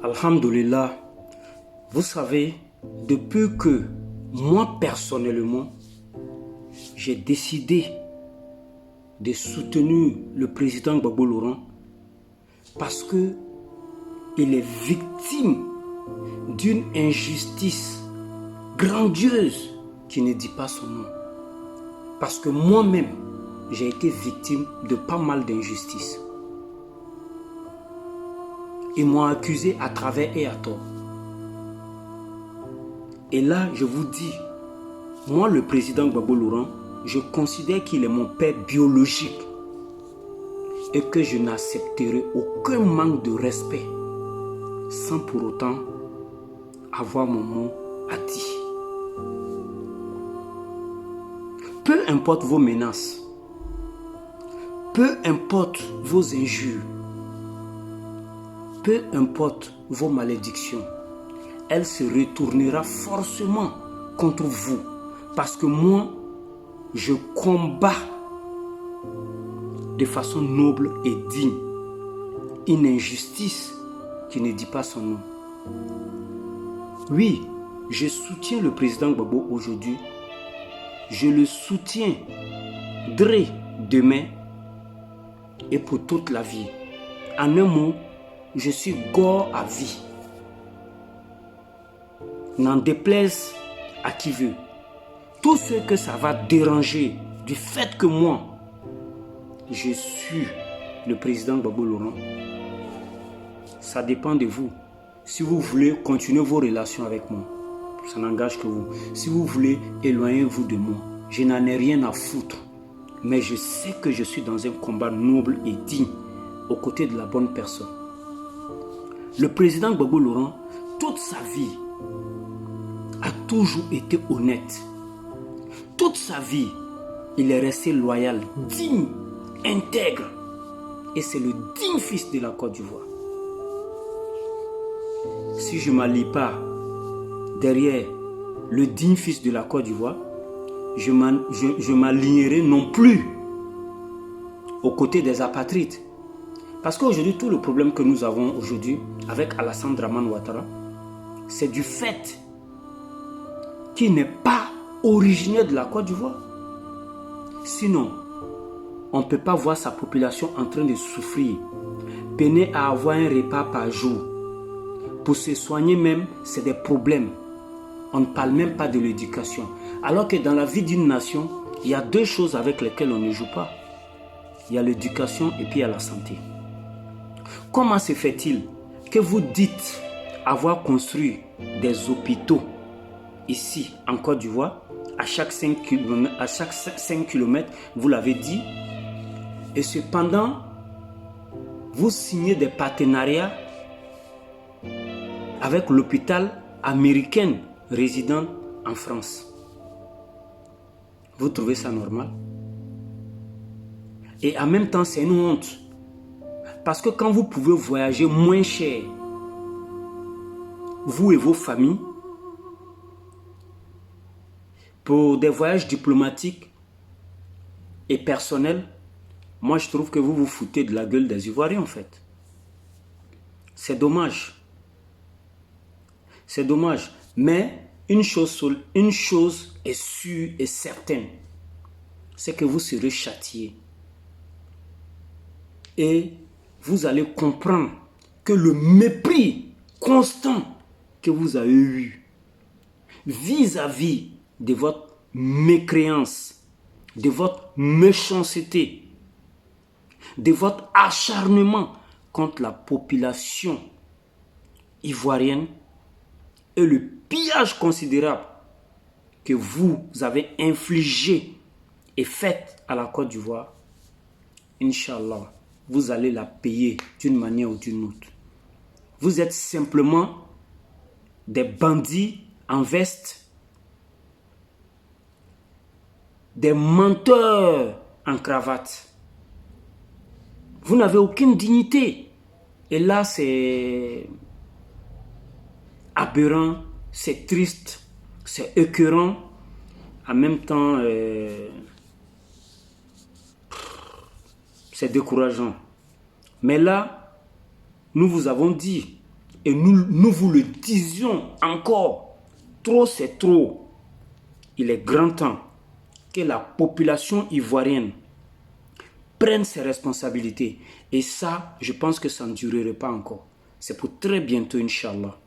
Alhamdulillah, vous savez, depuis que moi personnellement, j'ai décidé de soutenir le président Gbagbo Laurent parce que il est victime d'une injustice grandiose qui ne dit pas son nom. Parce que moi-même, j'ai été victime de pas mal d'injustices. Ils m'ont accusé à travers et à tort. Et là, je vous dis, moi, le président Gbagbo Laurent, je considère qu'il est mon père biologique et que je n'accepterai aucun manque de respect sans pour autant avoir mon mot à dire. Peu importe vos menaces, peu importe vos injures, peu importe vos malédictions, elle se retournera forcément contre vous. Parce que moi, je combats de façon noble et digne une injustice qui ne dit pas son nom. Oui, je soutiens le président Gbagbo aujourd'hui. Je le soutiendrai demain et pour toute la vie. En un mot, je suis gore à vie. N'en déplaise à qui veut. Tout ce que ça va déranger du fait que moi, je suis le président Gbagbo Laurent, ça dépend de vous. Si vous voulez continuer vos relations avec moi, ça n'engage que vous. Si vous voulez, éloignez-vous de moi. Je n'en ai rien à foutre. Mais je sais que je suis dans un combat noble et digne aux côtés de la bonne personne. Le président Gbagbo Laurent, toute sa vie, a toujours été honnête. Toute sa vie, il est resté loyal, digne, intègre. Et c'est le digne fils de la Côte d'Ivoire. Si je ne m'allie pas derrière le digne fils de la Côte d'Ivoire, je m'alignerai non plus aux côtés des apatrides. Parce qu'aujourd'hui, tout le problème que nous avons aujourd'hui avec Alassane Dramane Ouattara, c'est du fait qu'il n'est pas originaire de la Côte d'Ivoire. Sinon, on ne peut pas voir sa population en train de souffrir, peiner à avoir un repas par jour. Pour se soigner même, c'est des problèmes. On ne parle même pas de l'éducation. Alors que dans la vie d'une nation, il y a deux choses avec lesquelles on ne joue pas. Il y a l'éducation et puis il y a la santé. Comment se fait-il que vous dites avoir construit des hôpitaux ici en Côte d'Ivoire, à chaque 5 km, vous l'avez dit, et cependant, vous signez des partenariats avec l'hôpital américain résident en France. Vous trouvez ça normal? Et en même temps, c'est une honte. Parce que quand vous pouvez voyager moins cher, vous et vos familles, pour des voyages diplomatiques et personnels, moi je trouve que vous vous foutez de la gueule des Ivoiriens en fait. C'est dommage. C'est dommage. Mais une chose est sûre et certaine, c'est que vous serez châtiés. Et vous allez comprendre que le mépris constant que vous avez eu vis-à-vis de votre mécréance, de votre méchanceté, de votre acharnement contre la population ivoirienne et le pillage considérable que vous avez infligé et fait à la Côte d'Ivoire, Inch'Allah, vous allez la payer d'une manière ou d'une autre. Vous êtes simplement des bandits en veste, des menteurs en cravate. Vous n'avez aucune dignité. Et là, c'est aberrant, c'est triste, c'est écœurant. En même temps, c'est décourageant. Mais là, nous vous avons dit, Et nous vous le disions encore. Trop, c'est trop. Il est grand temps que la population ivoirienne prenne ses responsabilités. Et ça, je pense que ça ne durerait pas encore. C'est pour très bientôt, Inch'Allah.